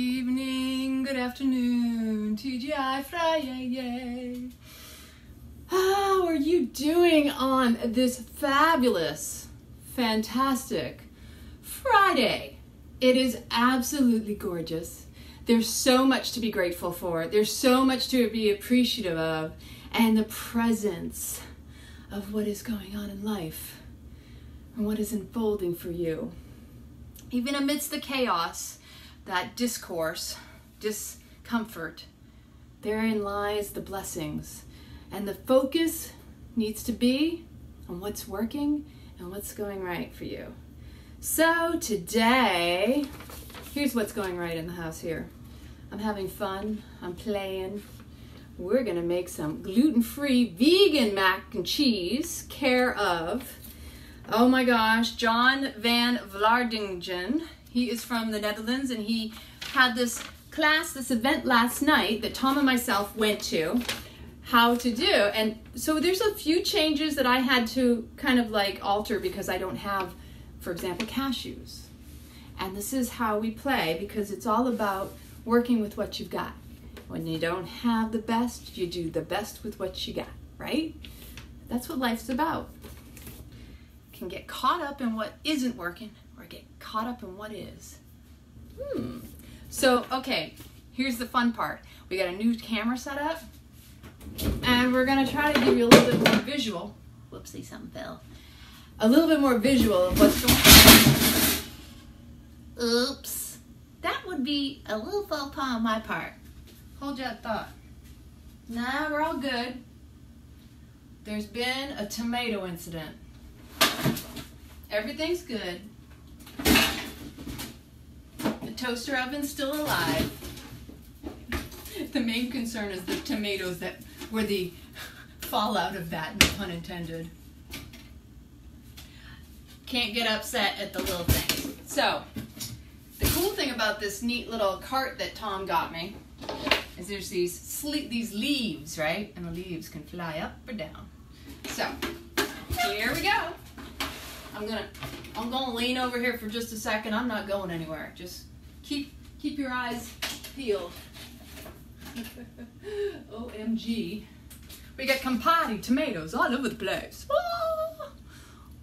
evening, good afternoon, TGI Friday. How are you doing on this fabulous, fantastic Friday? It is absolutely gorgeous. There's so much to be grateful for. There's so much to be appreciative of, and the presence of what is going on in life and what is unfolding for you. Even amidst the chaos, that discourse, discomfort, therein lies the blessings. And the focus needs to be on what's working and what's going right for you. So today, here's what's going right in the house here. I'm having fun, I'm playing. We're gonna make some gluten-free vegan mac and cheese, care of, oh my gosh, John van Vlaardingen. He is from the Netherlands, and he had this class, this event last night that Tom and myself went to, how to do. And so there's a few changes that I had to kind of like alter because I don't have, for example, cashews. And this is how we play, because it's all about working with what you've got. When you don't have the best, you do the best with what you got, right? That's what life's about. Can get caught up in what isn't working, or get caught up in what is. So, okay, here's the fun part. We got a new camera set up, and we're gonna try to give you a little bit more visual. Whoopsie, something fell. A little bit more visual of what's going on. Oops. That would be a little faux pas on my part. Hold that thought. Nah, we're all good. There's been a tomato incident. Everything's good. The toaster oven's still alive. The main concern is the tomatoes that were the fallout of that, no pun intended. Can't get upset at the little things. So, the cool thing about this neat little cart that Tom got me is there's these leaves, right? And the leaves can fly up or down. So, here we go. I'm gonna lean over here for just a second. I'm not going anywhere. Just keep your eyes peeled. OMG. We got Campari tomatoes all over the place.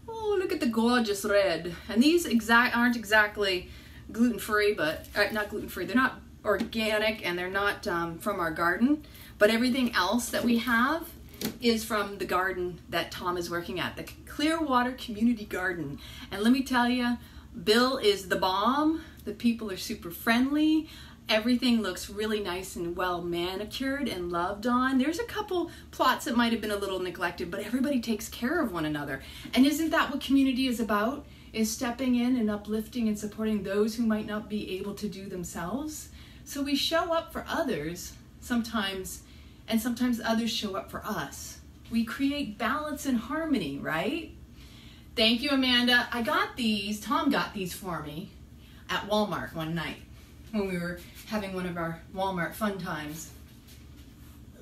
Oh, look at the gorgeous red. And these aren't exactly gluten-free, but not gluten-free. They're not organic, and they're not from our garden. But everything else that we have is from the garden that Tom is working at, the Clearwater Community Garden. And let me tell you, Bill is the bomb. The people are super friendly. Everything looks really nice and well manicured and loved on. There's a couple plots that might have been a little neglected, but everybody takes care of one another. And isn't that what community is about? Is stepping in and uplifting and supporting those who might not be able to do themselves. So we show up for others sometimes, and sometimes others show up for us. We create balance and harmony, right? Thank you, Amanda. I got these, Tom got these for me at Walmart one night when we were having one of our Walmart fun times.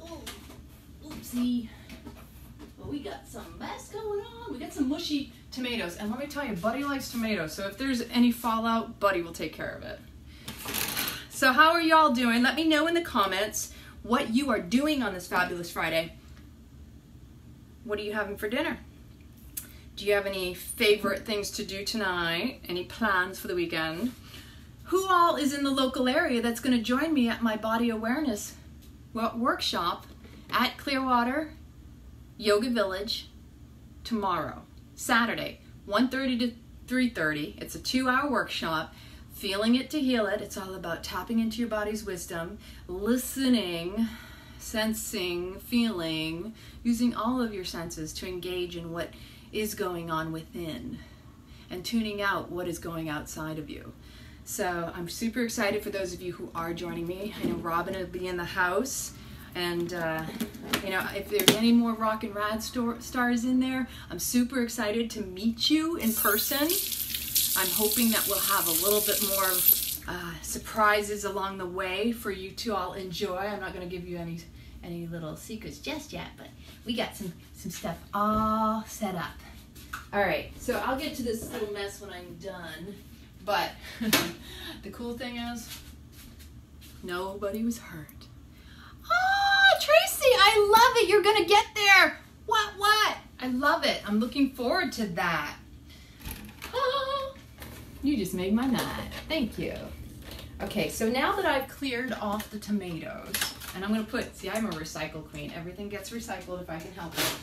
Oh, oopsie. Well, we got some mess going on. We got some mushy tomatoes. And let me tell you, Buddy likes tomatoes. So if there's any fallout, Buddy will take care of it. So how are y'all doing? Let me know in the comments what you are doing on this fabulous Friday. What are you having for dinner? Do you have any favorite things to do tonight? Any plans for the weekend? Who all is in the local area that's going to join me at my body awareness workshop at Clearwater Yoga Village tomorrow, Saturday, 1:30 to 3:30. It's a 2-hour workshop. Feeling it to heal it. It's all about tapping into your body's wisdom, listening, sensing, feeling, using all of your senses to engage in what is going on within and tuning out what is going outside of you. So I'm super excited for those of you who are joining me. I know Robin will be in the house, and you know, if there's any more rock and rad stars in there, I'm super excited to meet you in person. I'm hoping that we'll have a little bit more surprises along the way for you to all enjoy. I'm not going to give you any little secrets just yet, but we got some stuff all set up. All right, so I'll get to this little mess when I'm done. But the cool thing is, Nobody was hurt. Oh, Tracy, I love it. You're going to get there. What? I love it. I'm looking forward to that. Oh, you just made my night. Thank you. Okay, so now that I've cleared off the tomatoes, and I'm going to put, see, I'm a recycle queen. Everything gets recycled if I can help it.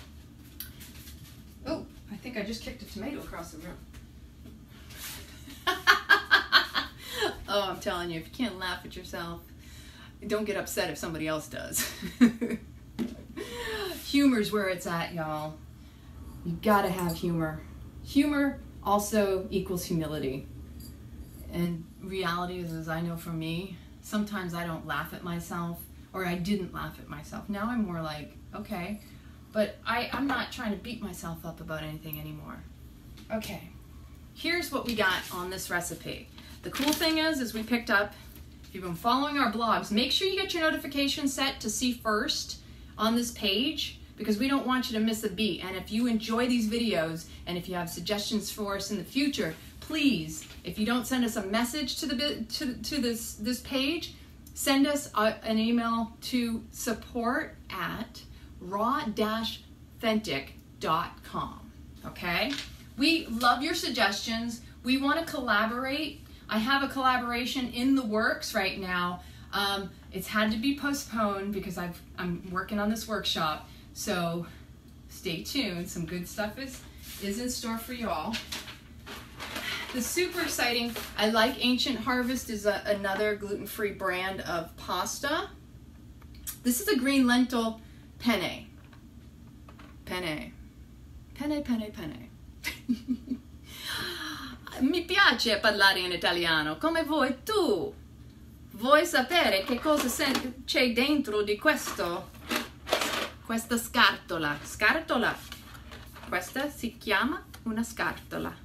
Oh, I think I just kicked a tomato across the room. Oh, I'm telling you, if you can't laugh at yourself, don't get upset if somebody else does. Humor's where it's at, y'all. You gotta have humor. Humor also equals humility. And reality is, as I know from me, sometimes I don't laugh at myself, or I didn't laugh at myself. Now I'm more like, okay, but I'm not trying to beat myself up about anything anymore. Okay, here's what we got on this recipe. The cool thing is we picked up, if you've been following our blogs, make sure you get your notifications set to see first on this page, because we don't want you to miss a beat. And if you enjoy these videos, and if you have suggestions for us in the future, please, if you don't send us a message to this page, send us an email to support@raw-thentic.com. Okay? We love your suggestions. We want to collaborate. I have a collaboration in the works right now. It's had to be postponed because I'm working on this workshop. So stay tuned. Some good stuff is in store for y'all. The super exciting, I like Ancient Harvest is another gluten-free brand of pasta. This is a green lentil penne. Penne. Penne, penne, penne. Mi piace parlare in italiano, come vuoi tu. Vuoi sapere che cosa c'è dentro di questa scatola? Scatola. Questa si chiama una scatola.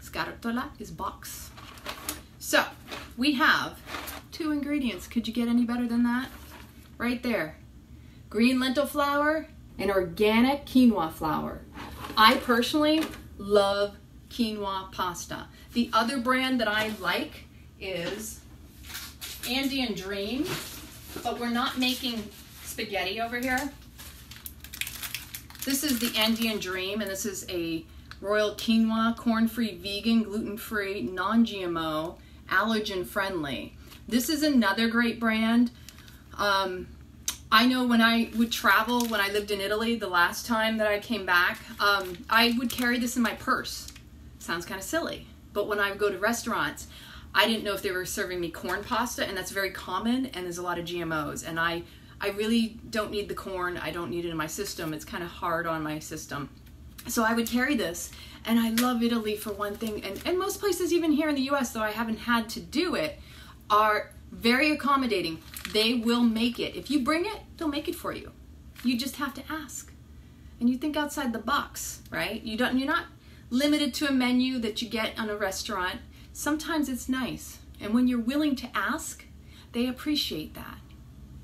Scatola is box. So, we have 2 ingredients. Could you get any better than that? Right there. Green lentil flour and organic quinoa flour. I personally love quinoa pasta. The other brand that I like is Andean Dream, but we're not making spaghetti over here. This is the Andean Dream, and this is a royal quinoa, corn-free, vegan, gluten-free, non-GMO, allergen-friendly. This is another great brand. I know when I would travel, when I lived in Italy, the last time that I came back, I would carry this in my purse. Sounds kind of silly, but when I would go to restaurants, I didn't know if they were serving me corn pasta, and that's very common, and there's a lot of GMOs, and I really don't need the corn. I don't need it in my system. It's kind of hard on my system. So I would carry this, and I love Italy for one thing, and most places even here in the US, though I haven't had to do it, are very accommodating. They will make it. If you bring it, they'll make it for you. You just have to ask. And you think outside the box, right? You're not limited to a menu that you get on a restaurant. Sometimes it's nice. And when you're willing to ask, they appreciate that,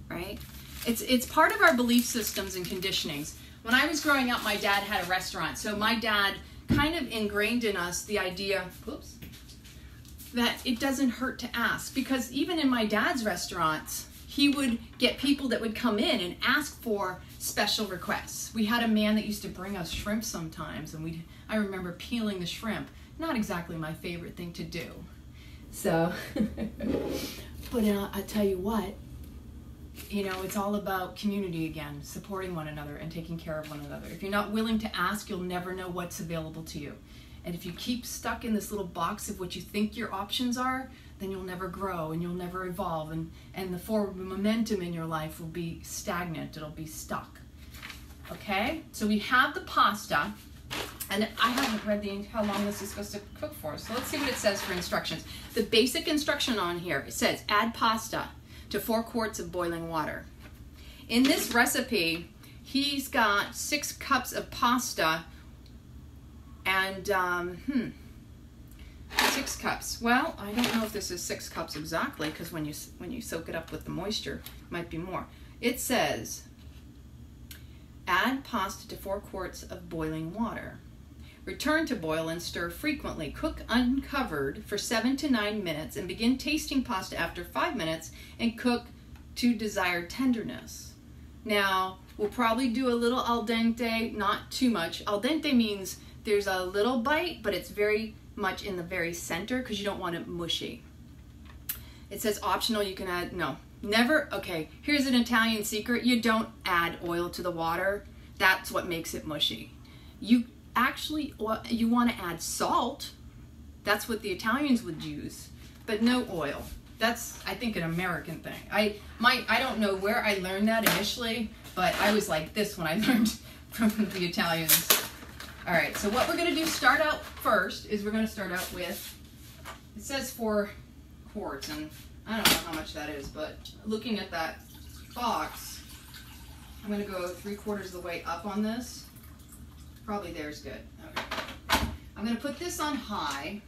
right? It's part of our belief systems and conditionings. When I was growing up, my dad had a restaurant. So my dad kind of ingrained in us the idea, whoops, that it doesn't hurt to ask. Because even in my dad's restaurants, he would get people that would come in and ask for special requests. We had a man that used to bring us shrimp sometimes, and I remember peeling the shrimp. Not exactly my favorite thing to do. So, but I tell you what, you know, it's all about community again, supporting one another and taking care of one another. If you're not willing to ask, you'll never know what's available to you. And if you keep stuck in this little box of what you think your options are, then you'll never grow and you'll never evolve, and the forward momentum in your life will be stagnant. It'll be stuck. Okay? So we have the pasta, and I haven't read how long this is supposed to cook for, so let's see what it says for instructions. The basic instruction on here, it says add pasta to 4 quarts of boiling water. In this recipe, he's got 6 cups of pasta and 6 cups. Well, I don't know if this is 6 cups exactly, because when you soak it up with the moisture, it might be more. It says add pasta to 4 quarts of boiling water. Return to boil and stir frequently. Cook uncovered for 7 to 9 minutes and begin tasting pasta after 5 minutes and cook to desired tenderness. Now, we'll probably do a little al dente, not too much. Al dente means there's a little bite, but it's very much in the very center because you don't want it mushy. It says optional, you can add, no, never, okay, here's an Italian secret. You don't add oil to the water. That's what makes it mushy. You actually, you want to add salt. That's what the Italians would use, but no oil. That's, I think, an American thing. I don't know where I learned that initially, but I was like this when I learned from the Italians. All right, so what we're going to do, start out first, is we're going to start out with, it says 4 quarts, and I don't know how much that is, but looking at that box, I'm going to go 3/4 of the way up on this. Probably there's good. Okay. I'm going to put this on high,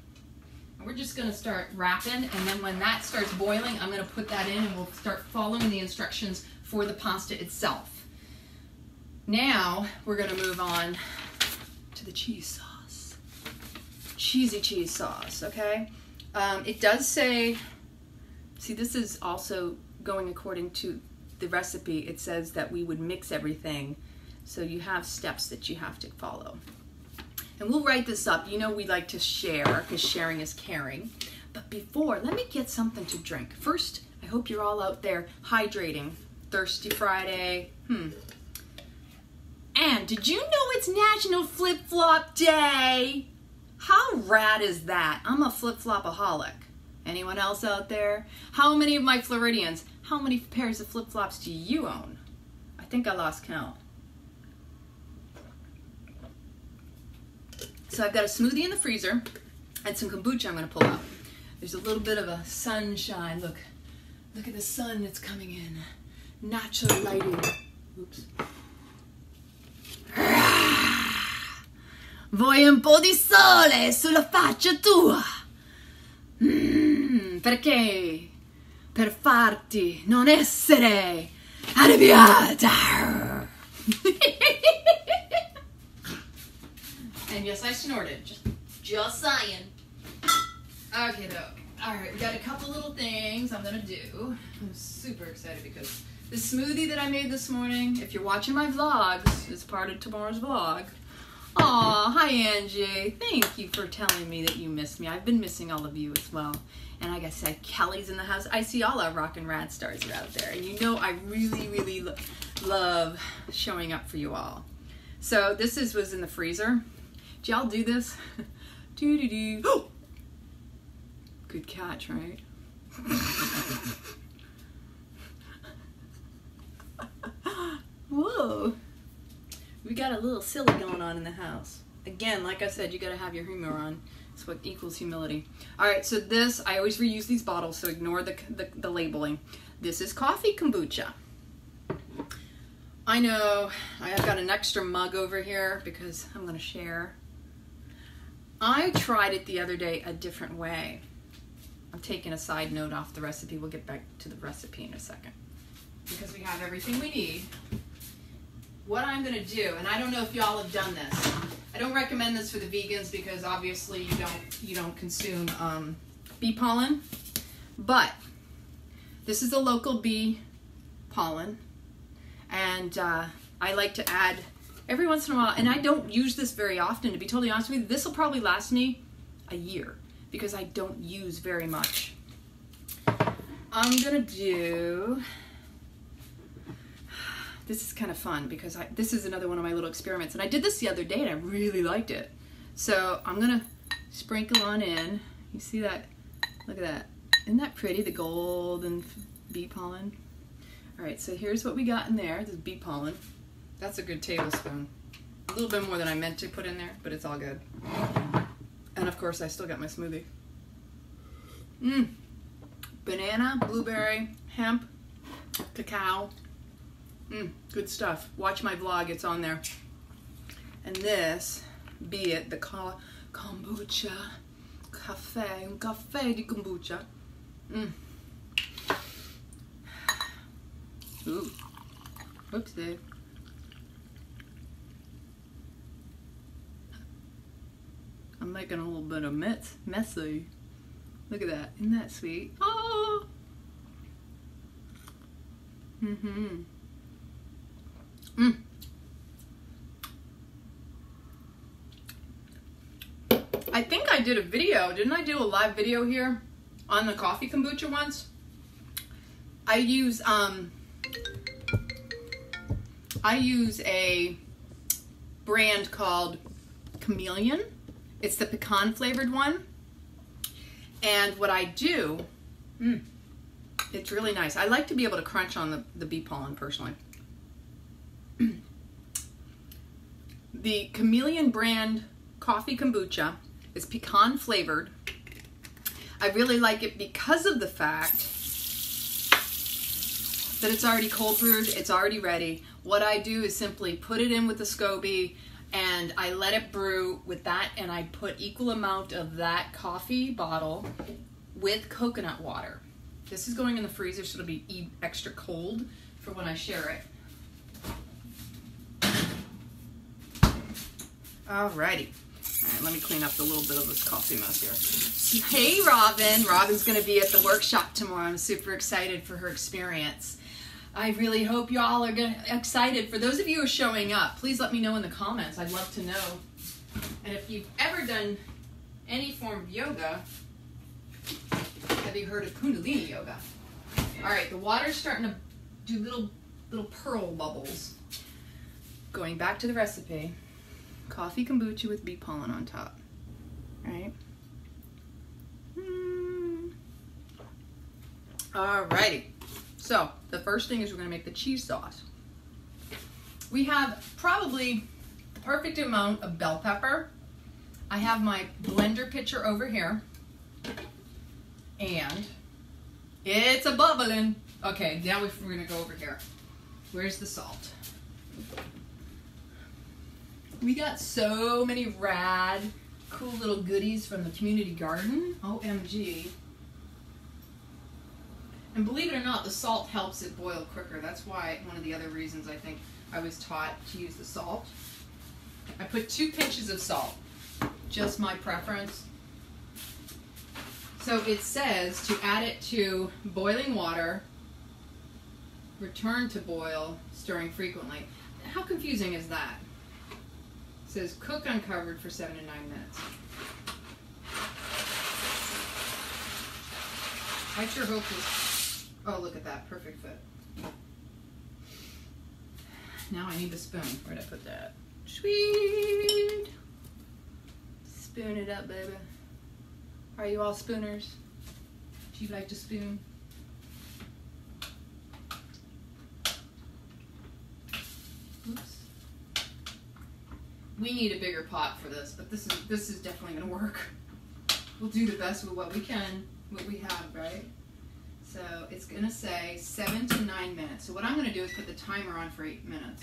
and we're just going to start wrapping, and then when that starts boiling, I'm going to put that in, and we'll start following the instructions for the pasta itself. Now, we're going to move on to the cheese sauce. Cheesy cheese sauce, okay? It does say, see, this is also going according to the recipe. It says that we would mix everything, so you have steps that you have to follow. And we'll write this up. You know we like to share, because sharing is caring. But before, let me get something to drink. First, I hope you're all out there hydrating. Thirsty Friday. And did you know it's National Flip-Flop Day? How rad is that? I'm a flip-flopaholic. Anyone else out there? How many of my Floridians, how many pairs of flip-flops do you own? I think I lost count. So I've got a smoothie in the freezer and some kombucha I'm going to pull out. There's a little bit of a sunshine. Look at the sun that's coming in. Natural lighting. Oops. Vuoi un po' di sole sulla faccia tua? Perché? Per farti non essere arrabbiata. And yes, I snorted. Just saying. Okay, though. All right, we got a couple little things I'm gonna do. I'm super excited because the smoothie that I made this morning, if you're watching my vlogs, is part of tomorrow's vlog. Aw, hi Angie. Thank you for telling me that you missed me. I've been missing all of you as well. And like I said, Kelly's in the house. I see all our rock and rad stars are out there. And you know I really, really love showing up for you all. So this was in the freezer. Did y'all do this? Doo-doo-doo. Oh! Good catch, right? Whoa. We got a little silly going on in the house. Again, like I said, you gotta have your humor on. It's what equals humility. All right, so this, I always reuse these bottles, so ignore the labeling. This is coffee kombucha. I know, I've got an extra mug over here because I'm gonna share. I tried it the other day a different way. I'm taking a side note off the recipe. We'll get back to the recipe in a second. Because we have everything we need. What I'm gonna do, and I don't know if y'all have done this. I don't recommend this for the vegans because obviously you don't consume bee pollen. But this is a local bee pollen, and I like to add every once in a while. And I don't use this very often, to be totally honest with you. This will probably last me a year because I don't use very much. I'm gonna do. This is kind of fun because this is another one of my little experiments. And I did this the other day and I really liked it. So I'm going to sprinkle on in. You see that? Look at that. Isn't that pretty? The golden bee pollen. All right, so here's what we got in there. This is bee pollen. That's a good tablespoon. A little bit more than I meant to put in there, but it's all good. And of course, I still got my smoothie. Banana, blueberry, hemp, cacao. Good stuff. Watch my vlog, it's on there. And this, be it the kombucha, un caffè di kombucha. Ooh, whoops, Dave. I'm making a little bit of messy. Look at that, isn't that sweet? Oh! Mm-hmm. I think I did a video. Didn't I do a live video here on the coffee kombucha once? I use a brand called Chameleon. It's the pecan flavored one. And what I do, it's really nice. I like to be able to crunch on the bee pollen personally. The Chameleon brand coffee kombucha is pecan flavored. I really like it because of the fact that it's already cold brewed, it's already ready. What I do is simply put it in with the SCOBY and I let it brew with that, and I put equal amount of that coffee bottle with coconut water. This is going in the freezer, so it'll be extra cold for when I share it. Alrighty. Alright, let me clean up a little bit of this coffee mess here. Hey Robin! Robin's going to be at the workshop tomorrow. I'm super excited for her experience. I really hope you all are excited. For those of you who are showing up, please let me know in the comments. I'd love to know. And if you've ever done any form of yoga, have you heard of Kundalini yoga? Alright, the water's starting to do little pearl bubbles. Going back to the recipe. Coffee kombucha with bee pollen on top, right? Alrighty, so the first thing is we're gonna make the cheese sauce. We have probably the perfect amount of bell pepper. I have my blender pitcher over here, and it's a bubbling. Okay, now we're gonna go over here. Where's the salt? We got so many rad, cool little goodies from the community garden. OMG. And believe it or not, the salt helps it boil quicker. That's why one of the other reasons I think I was taught to use the salt. I put 2 pinches of salt, just my preference. So it says to add it to boiling water, return to boil, stirring frequently. How confusing is that? It says cook uncovered for 7 to 9 minutes. I sure hope this. Oh, look at that. Perfect fit. Now I need the spoon. Where'd I put that? Sweet. Spoon it up, baby. Are you all spooners? Do you like to spoon? Oops. We need a bigger pot for this, but this is definitely gonna work. We'll do the best with what we can, what we have, right? So it's gonna say 7 to 9 minutes. So what I'm gonna do is put the timer on for 8 minutes.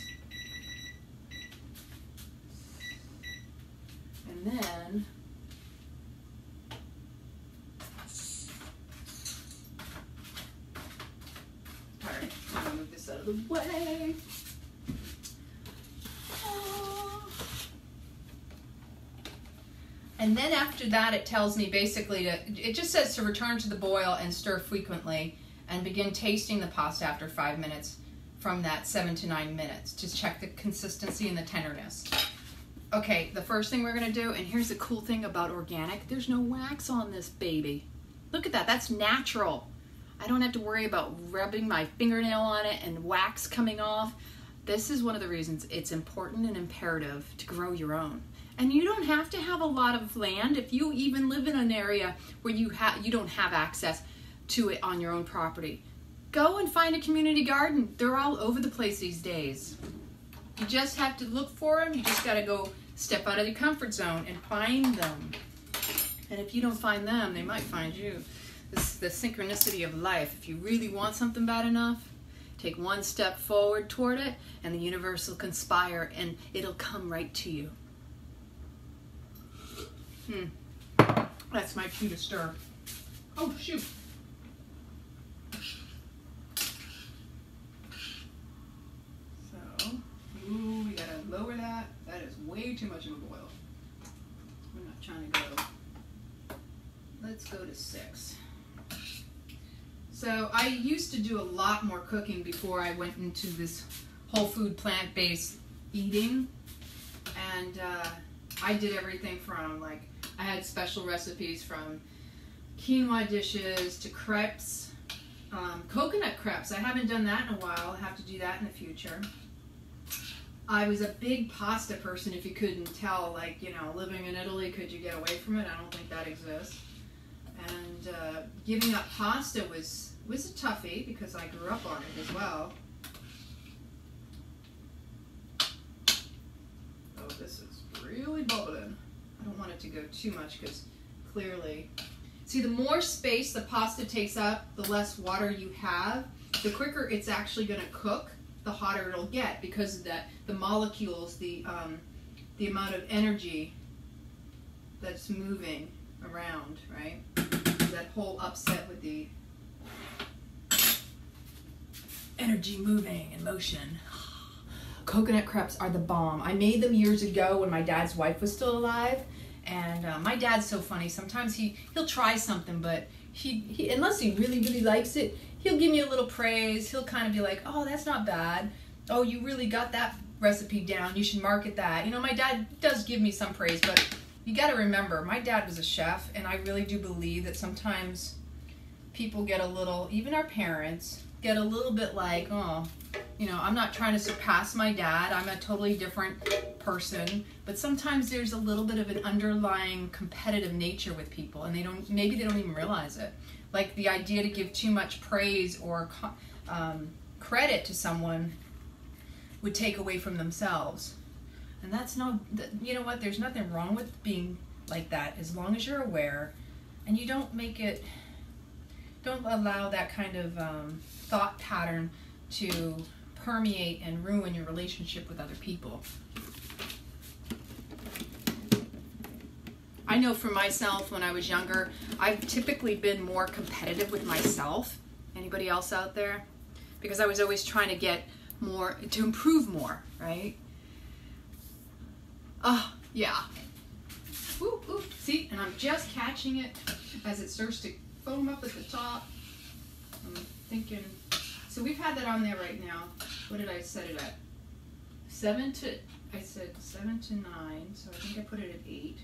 And then alright, I'm gonna move this out of the way. And then after that, it tells me basically it just says to return to the boil and stir frequently and begin tasting the pasta after 5 minutes from that 7 to 9 minutes to check the consistency and the tenderness. Okay, the first thing we're gonna do, and here's the cool thing about organic, there's no wax on this baby. Look at that, that's natural. I don't have to worry about rubbing my fingernail on it and wax coming off. This is one of the reasons it's important and imperative to grow your own. And you don't have to have a lot of land. If you even live in an area where you don't have access to it on your own property, go and find a community garden. They're all over the place these days. You just have to look for them. You just got to go step out of your comfort zone and find them. And if you don't find them, they might find you. This is the synchronicity of life. If you really want something bad enough, take one step forward toward it, and the universe will conspire, and it'll come right to you. That's my cue to stir. Oh, shoot. So, ooh, we gotta lower that. That is way too much of a boil. We're not trying to go. Let's go to 6. So I used to do a lot more cooking before I went into this whole food plant-based eating, and I did everything from, like, I had special recipes from quinoa dishes to crepes, coconut crepes. I haven't done that in a while. I'll have to do that in the future. I was a big pasta person, if you couldn't tell. Like, you know, living in Italy, could you get away from it? I don't think that exists. And giving up pasta was a toughie because I grew up on it as well. Oh, this is really bubbling. I don't want it to go too much because clearly... See, the more space the pasta takes up, the less water you have, the quicker it's actually going to cook, the hotter it'll get, because of that, the molecules, the amount of energy that's moving around, right? That whole upset with the energy moving in motion. Coconut crepes are the bomb. I made them years ago when my dad's wife was still alive. And my dad's so funny. Sometimes he'll try something, but he unless he really, really likes it, he'll give me a little praise. He'll kind of be like, oh, that's not bad. Oh, you really got that recipe down. You should market that. You know, my dad does give me some praise, but you got to remember, my dad was a chef, and I really do believe that sometimes people get a little, even our parents, get a little bit like, oh, you know, I'm not trying to surpass my dad. I'm a totally different person. But sometimes there's a little bit of an underlying competitive nature with people, and maybe they don't even realize it. Like the idea to give too much praise or credit to someone would take away from themselves. And that's you know what, there's nothing wrong with being like that as long as you're aware and you don't allow that kind of thought pattern to permeate and ruin your relationship with other people. I know for myself, when I was younger, I've typically been more competitive with myself. Anybody else out there? Because I was always trying to get more, to improve more, right? Oh, yeah. Ooh, ooh, see, and I'm just catching it as it starts to foam up at the top. I'm thinking, so we've had that on there right now. What did I set it at? I said 7 to 9, so I think I put it at 8.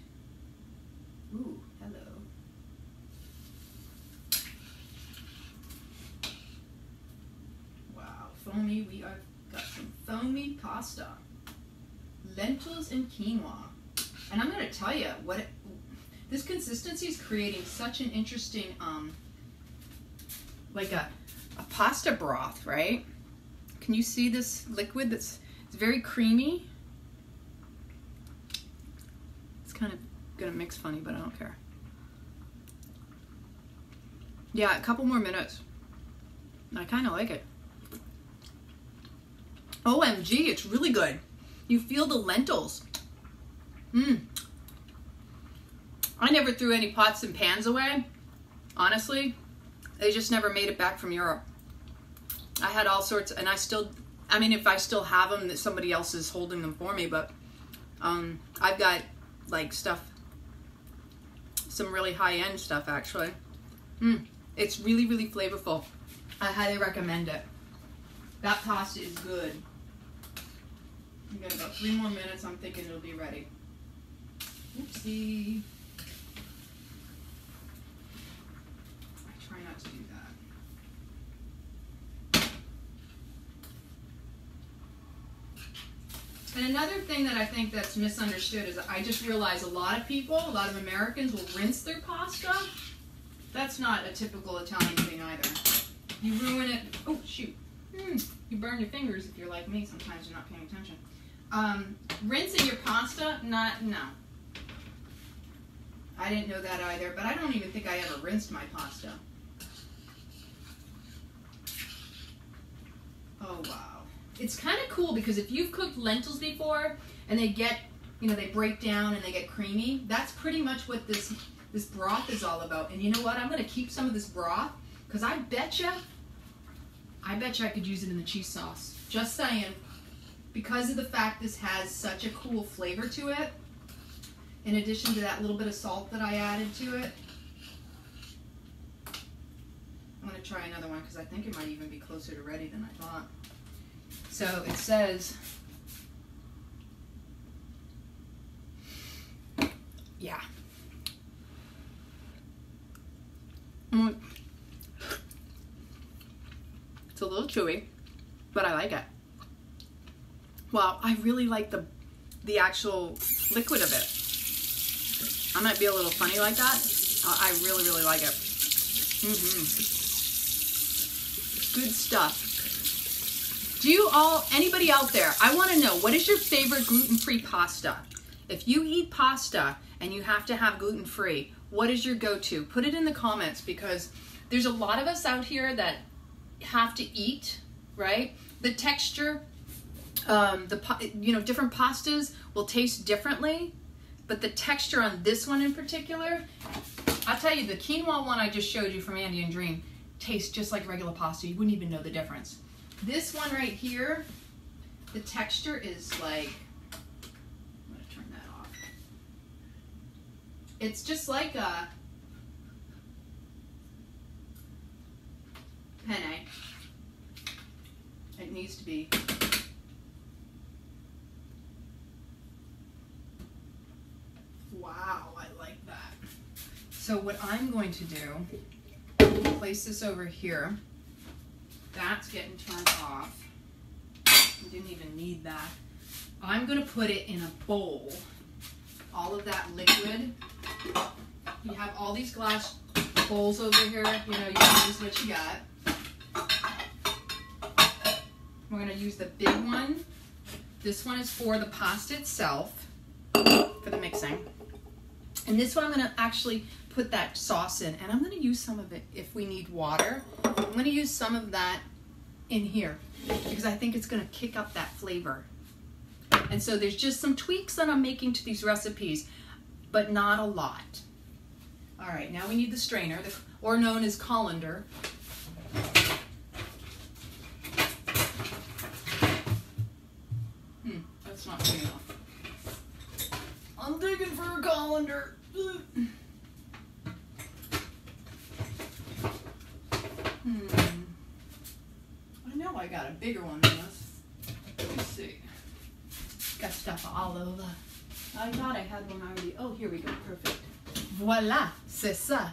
Ooh, hello. Wow, foamy, we have got some foamy pasta. Lentils and quinoa. And I'm going to tell you, this consistency is creating such an interesting, like a pasta broth, right? Can you see this liquid it's very creamy? It's kind of going to mix funny, but I don't care. Yeah, a couple more minutes. I kind of like it. OMG, it's really good. You feel the lentils. I never threw any pots and pans away. Honestly, they just never made it back from Europe. I had all sorts, and I mean, if I still have them, that somebody else is holding them for me, but I've got like stuff, some really high-end stuff actually. It's really, really flavorful. I highly recommend it. That pasta is good. We've got about 3 more minutes. I'm thinking it'll be ready. Oopsie. I try not to do that. And another thing that I think that's misunderstood is I just realize a lot of Americans will rinse their pasta. That's not a typical Italian thing either. You ruin it. Oh, shoot. You burn your fingers if you're like me. Sometimes you're not paying attention. Rinsing your pasta, no. I didn't know that either, but I don't even think I ever rinsed my pasta. Oh, wow. It's kind of cool because if you've cooked lentils before and they get, they break down and they get creamy, that's pretty much what this broth is all about. And you know what? I'm going to keep some of this broth because I betcha I could use it in the cheese sauce. Just saying. Because of the fact this has such a cool flavor to it, in addition to that little bit of salt that I added to it, I'm going to to try another one because I think it might even be closer to ready than I thought. So it says, yeah. It's a little chewy, but I like it. Well, I really like the actual liquid of it. I might be a little funny like that. I really, really like it. Good stuff. Do you all, anybody out there, I want to know, what is your favorite gluten-free pasta? If you eat pasta and you have to have gluten-free, what is your go-to? Put it in the comments, because there's a lot of us out here that have to eat, right? The texture, different pastas will taste differently, but the texture on this one in particular, I'll tell you, the quinoa one I just showed you from Andy and Dream tastes just like regular pasta. You wouldn't even know the difference. This one right here, the texture is like, I'm gonna turn that off. It's just like a penne. It needs to be. Wow, I like that. So what I'm going to do, place this over here. That's getting turned off. I didn't even need that. I'm going to put it in a bowl. All of that liquid. You have all these glass bowls over here. You know, you can use what you got. We're going to use the big one. This one is for the pasta itself, for the mixing. And this one I'm going to actually put that sauce in, and I'm going to use some of it if we need water. I'm going to use some of that in here because I think it's going to kick up that flavor. And so there's just some tweaks that I'm making to these recipes, but not a lot. All right, now we need the strainer, or known as colander. That's not big enough. I'm digging for a colander. I know I got a bigger one than this. Let's see. Got stuff all over. I thought I had one already. Oh, here we go. Perfect. Voilà, c'est ça.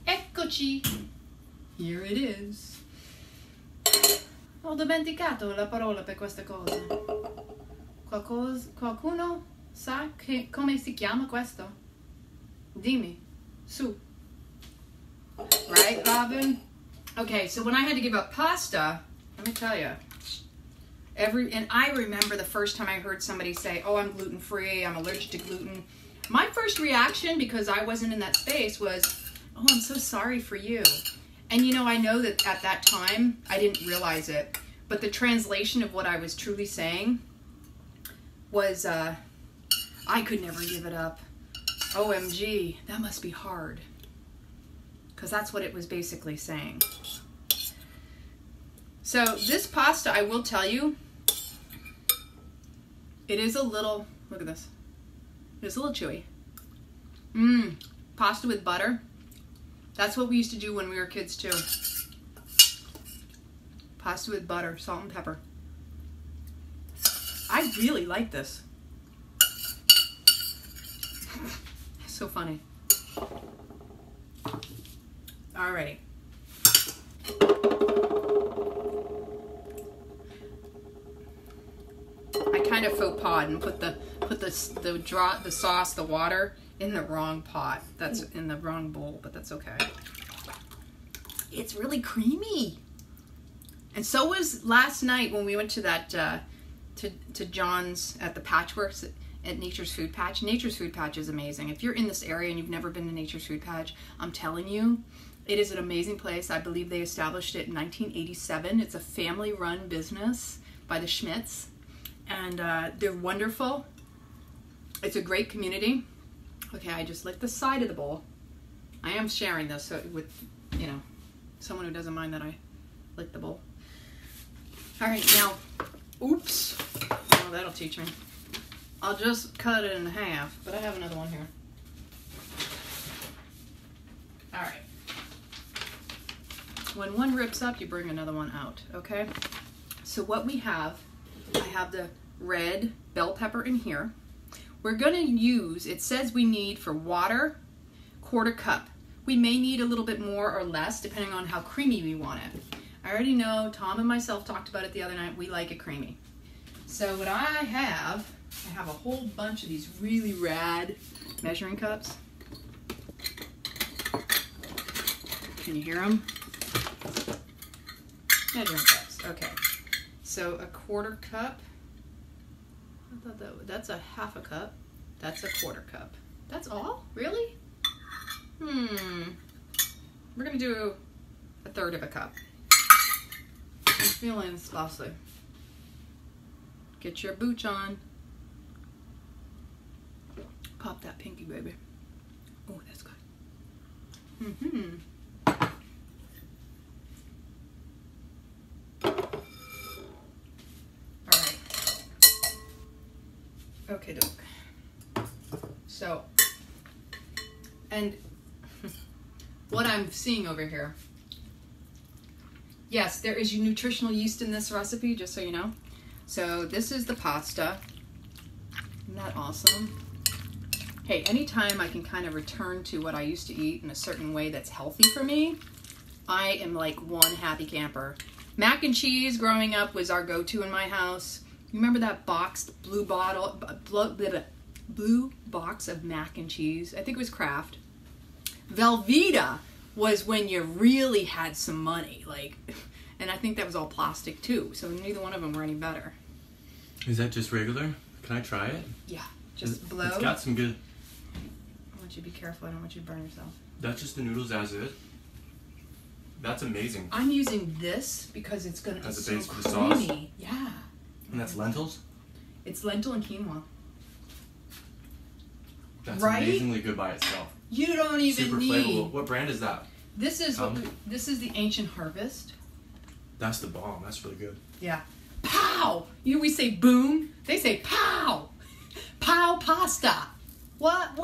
Eccoci. Here it is. Ho dimenticato la parola per questa cosa. Qualcuno sa come si chiama questo? Dimmi. Su. Right, Robin? Okay, so when I had to give up pasta, let me tell you, and I remember the first time I heard somebody say, oh, I'm gluten-free, I'm allergic to gluten. My first reaction, because I wasn't in that space, was, oh, I'm so sorry for you. And you know, I know that at that time, I didn't realize it, but the translation of what I was truly saying was, I could never give it up. OMG, that must be hard. Because that's what it was basically saying. So this pasta, I will tell you, it is a little, look at this. It's a little chewy. Pasta with butter. That's what we used to do when we were kids too. Pasta with butter, salt and pepper. I really like this. So funny. Alrighty. I kind of faux pas and put the sauce, the water in the wrong pot. That's in the wrong bowl, but that's okay. It's really creamy. And so was last night when we went to that to John's at the Patchworks at Nature's Food Patch. Nature's Food Patch is amazing. If you're in this area and you've never been to Nature's Food Patch, I'm telling you, it is an amazing place. I believe they established it in 1987. It's a family-run business by the Schmitz, and they're wonderful. It's a great community. Okay, I just licked the side of the bowl. I am sharing this with, you know, someone who doesn't mind that I lick the bowl. All right, now, oops. Oh, that'll teach me. I'll just cut it in half, but I have another one here. All right. When one rips up, you bring another one out, okay? So what we have, I have the red bell pepper in here. We're gonna use, it says we need for water, 1/4 cup. We may need a little bit more or less depending on how creamy we want it. I already know, Tom and myself talked about it the other night, we like it creamy. So what I have a whole bunch of these really rad measuring cups. Can you hear them? Measuring cups, okay. So a 1/4 cup. I thought that's a 1/2 cup. That's a 1/4 cup. That's all? Really? We're gonna do a 1/3 cup. I'm feeling saucy. Get your booch on. Pop that pinky, baby. Oh, that's good. Alright. Okay, doke. So, and what I'm seeing over here, yes, there is nutritional yeast in this recipe, just so you know. So this is the pasta. Isn't that awesome? Hey, anytime I can kind of return to what I used to eat in a certain way that's healthy for me, I am like one happy camper. Mac and cheese growing up was our go-to in my house. You remember that boxed blue box of Mac and cheese? I think it was Kraft. Velveeta was when you really had some money, like, and I think that was all plastic too, so neither one of them were any better. Is that just regular? Can I try it? Yeah, just blow. It's got some good. I want you to be careful, I don't want you to burn yourself. That's just the noodles as is. That's amazing. I'm using this because it's gonna be as a so base for the sauce. creamy. Yeah. And that's lentils? It's lentil and quinoa. That's right? amazingly good by itself. You don't even Super need. flavorful. What brand is that? This is this is the Ancient Harvest. That's the bomb. That's really good. Yeah. Pow! We say boom. They say pow. Pow pasta. What?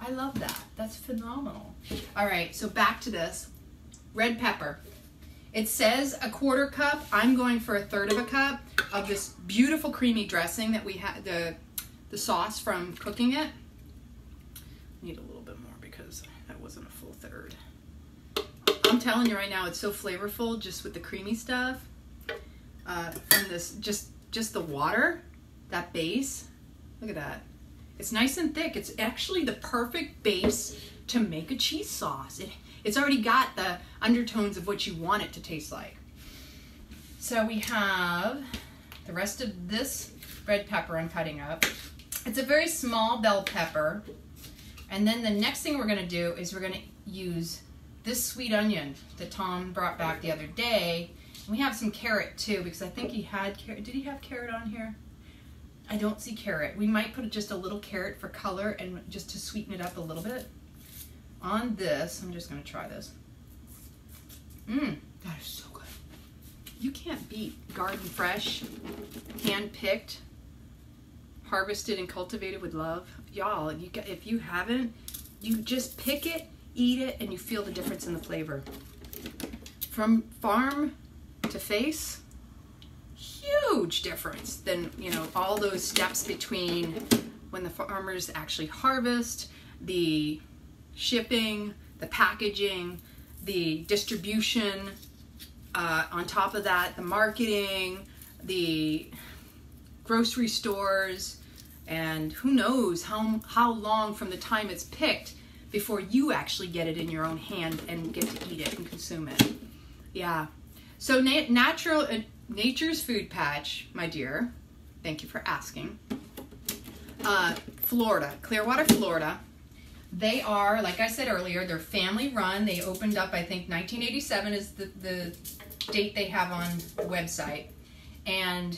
I love that. That's phenomenal. All right, so back to this. Red pepper. It says a 1/4 cup. I'm going for a 1/3 cup of this beautiful creamy dressing that we had, the sauce from cooking it. Need a little bit more because that wasn't a full 1/3. I'm telling you right now, it's so flavorful just with the creamy stuff. From this, just the water, that base. Look at that. It's nice and thick. It's actually the perfect base to make a cheese sauce. It's already got the undertones of what you want it to taste like. So we have the rest of this red pepper I'm cutting up. It's a very small bell pepper. And then the next thing we're gonna do is we're gonna use this sweet onion that Tom brought back the other day. And we have some carrot too, because I think he had carrot. Did he have carrot on here? I don't see carrot. We might put just a little carrot for color and just to sweeten it up a little bit. On this, I'm just gonna try this. That is so good. You can't beat garden fresh, hand-picked, harvested and cultivated with love. Y'all, if you haven't, you just pick it, eat it, and you feel the difference in the flavor. From farm to face, huge difference than, all those steps between when the farmers actually harvest, the shipping, the packaging, the distribution, on top of that, the marketing, the grocery stores, and who knows how long from the time it's picked before you actually get it in your own hand and get to eat it and consume it. Yeah. So Nature's Food Patch, my dear, thank you for asking. Florida, Clearwater, Florida. They are, like I said earlier, they're family run. They opened up, I think 1987 is the date they have on the website. And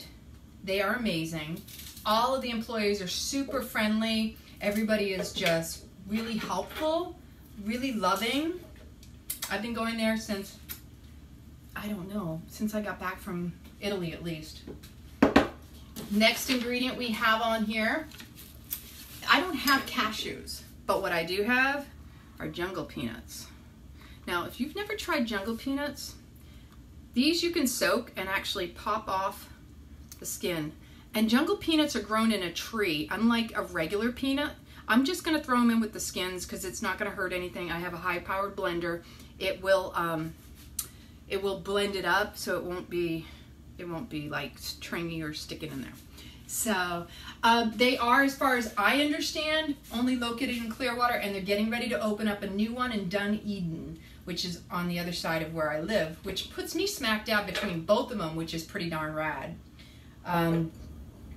they are amazing. All of the employees are super friendly. Everybody is just really helpful, really loving. I've been going there since, I don't know, since I got back from Italy at least. Next ingredient we have on here, I don't have cashews, but what I do have are jungle peanuts. Now, if you've never tried jungle peanuts, these you can soak and actually pop off the skin. And jungle peanuts are grown in a tree, unlike a regular peanut. I'm just going to throw them in with the skins because it's not going to hurt anything. I have a high-powered blender. It will blend it up, so it won't be like stringy or sticking in there. So they are, as far as I understand, only located in Clearwater, and they're getting ready to open up a new one in Dunedin, which is on the other side of where I live, which puts me smack dab between both of them, which is pretty darn rad.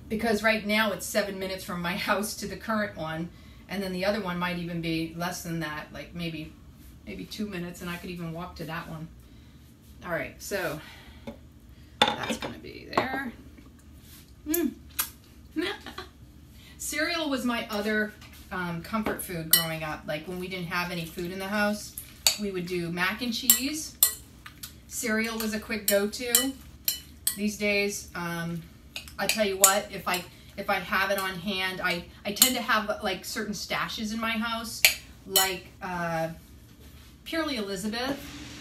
Because right now it's 7 minutes from my house to the current one, and then the other one might even be less than that, like maybe 2 minutes, and I could even walk to that one. All right, so that's gonna be there. Cereal was my other comfort food growing up. Like when we didn't have any food in the house, we would do mac and cheese. Cereal was a quick go-to. These days, I tell you what, if I have it on hand, I tend to have like certain stashes in my house, like Purely Elizabeth.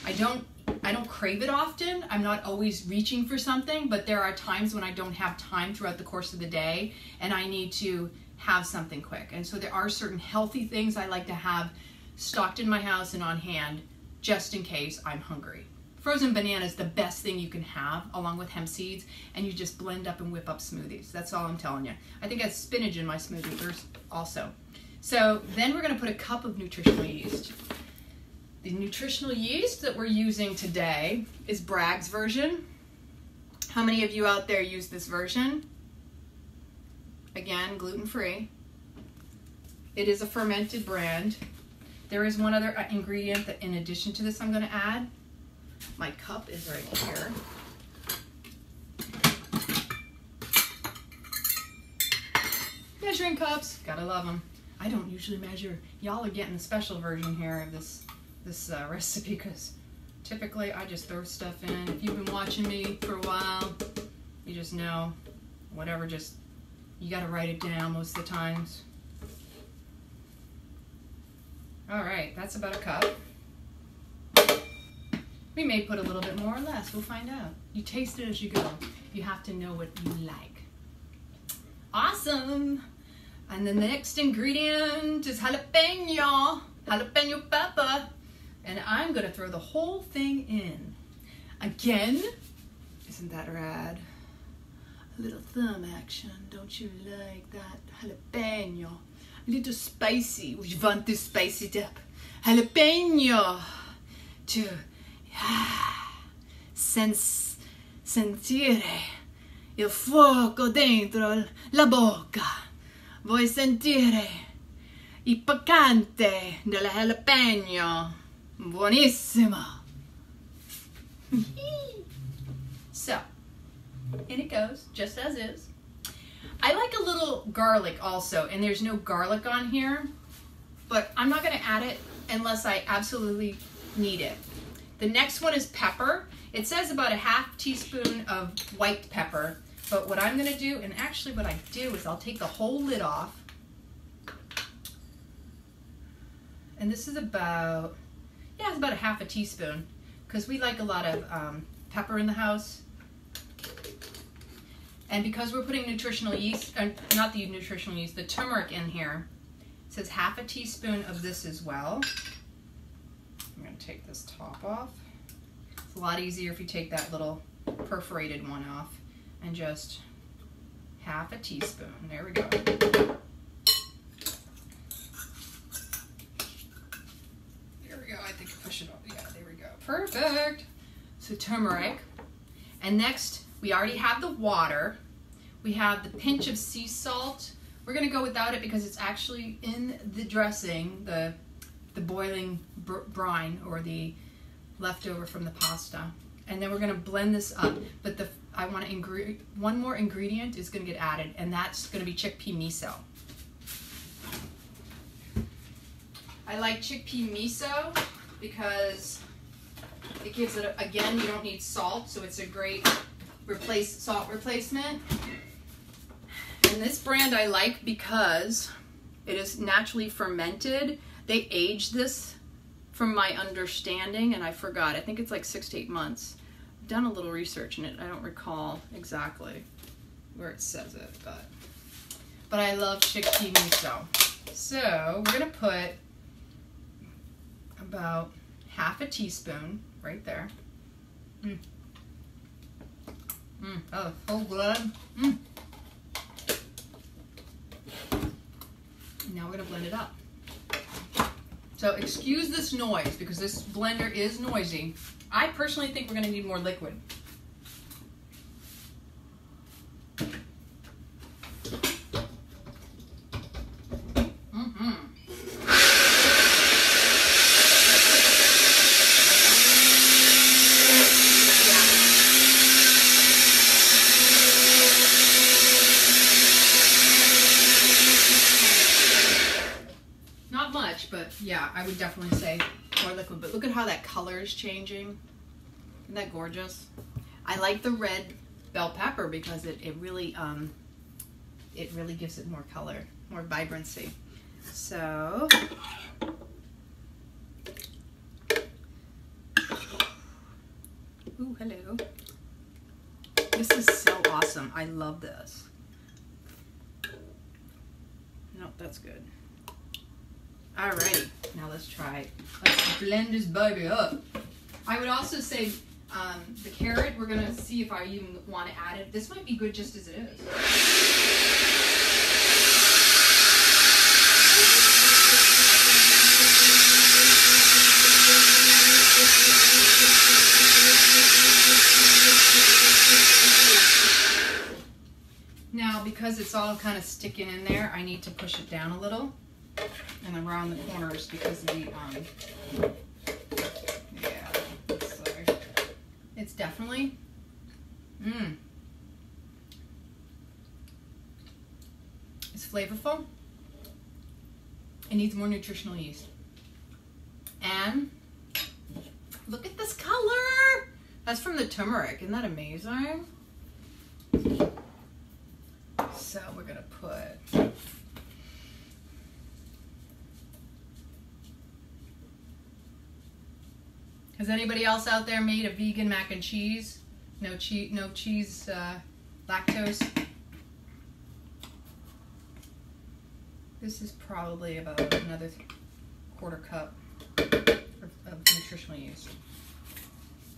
I don't crave it often. I'm not always reaching for something, but there are times when I don't have time throughout the course of the day and I need to have something quick. And so there are certain healthy things I like to have stocked in my house and on hand just in case I'm hungry. Frozen banana is the best thing you can have along with hemp seeds, and you just blend up and whip up smoothies. That's all I'm telling you. I think I have spinach in my smoothie first also. So then we're going to put a cup of nutritional yeast. The nutritional yeast that we're using today is Bragg's version. How many of you out there use this version? Again, gluten-free. It is a fermented brand. There is one other ingredient that in addition to this I'm going to add. My cup is right here. Measuring cups, gotta love them. I don't usually measure. Y'all are getting the special version here of this recipe because typically I just throw stuff in. If you've been watching me for a while, you just know whatever, you gotta write it down most of the times. All right, that's about a cup. We may put a little bit more or less, we'll find out. You taste it as you go. You have to know what you like. Awesome! And then the next ingredient is jalapeno pepper. And I'm gonna throw the whole thing in. Again, isn't that rad? A little thumb action, don't you like that? Jalapeno, a little spicy. We want to spice it up. Jalapeno to sentire il fuoco dentro la bocca. Vuoi sentire il piccante della jalapeno? Buonissimo. So, in it goes, just as is. I like a little garlic also, and there's no garlic on here, but I'm not going to add it unless I absolutely need it. The next one is pepper. It says about a half teaspoon of white pepper, but what I'm going to do, and actually what I do is I'll take the whole lid off, and this is about, yeah, it's about a half a teaspoon, because we like a lot of pepper in the house. And because we're putting nutritional yeast, not the nutritional yeast, the turmeric in here, it says half a teaspoon of this as well. I'm going to take this top off. It's a lot easier if you take that little perforated one off, and just half a teaspoon. There we go. There we go. I think I push it up. Yeah, there we go. Perfect. So turmeric. And next, we already have the water. We have the pinch of sea salt. We're going to go without it because it's actually in the dressing, the boiling brine, or the leftover from the pasta. And then we're going to blend this up. But I want to one more ingredient is going to get added, and that's going to be chickpea miso. I like chickpea miso because it gives it, again, you don't need salt, so it's a great salt replacement. And this brand I like because it is naturally fermented. They age this from my understanding, and I forgot. I think it's like 6 to 8 months. I've done a little research in it. I don't recall exactly where it says it, but I love chickpea miso. So we're gonna put about half a teaspoon right there. Oh, so good. Now we're gonna blend it up. So excuse this noise because this blender is noisy. I personally think we're gonna need more liquid. But yeah, I would definitely say more liquid. But look at how that color is changing. Isn't that gorgeous? I like the red bell pepper because it really gives it more color, more vibrancy. So ooh, hello. This is so awesome. I love this. Nope, that's good. Alrighty, now let's try it. Let's blend this baby up. I would also say the carrot, we're gonna see if I even want to add it. This might be good just as it is. Now, because it's all kind of sticking in there, I need to push it down a little. And around the corners because of the, yeah, so it's definitely, it's flavorful. It needs more nutritional yeast. And look at this color. That's from the turmeric. Isn't that amazing? So we're going to put... Has anybody else out there made a vegan mac and cheese? No cheese, lactose. This is probably about another quarter cup of nutritional yeast.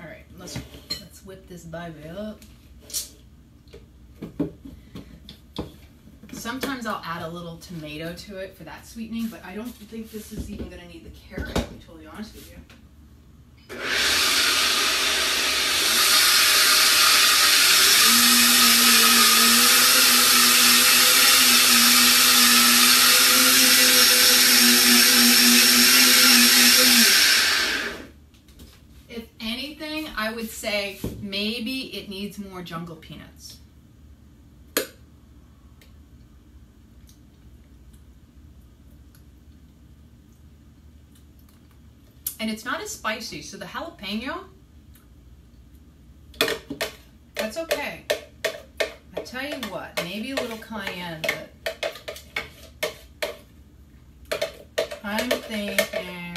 All right, let's whip this baby up. Sometimes I'll add a little tomato to it for that sweetening, but I don't think this is even going to need the carrot, to be totally honest with you. If anything, I would say maybe it needs more jungle peanuts. And it's not as spicy, so the jalapeno, that's okay. I tell you what, maybe a little cayenne, but I'm thinking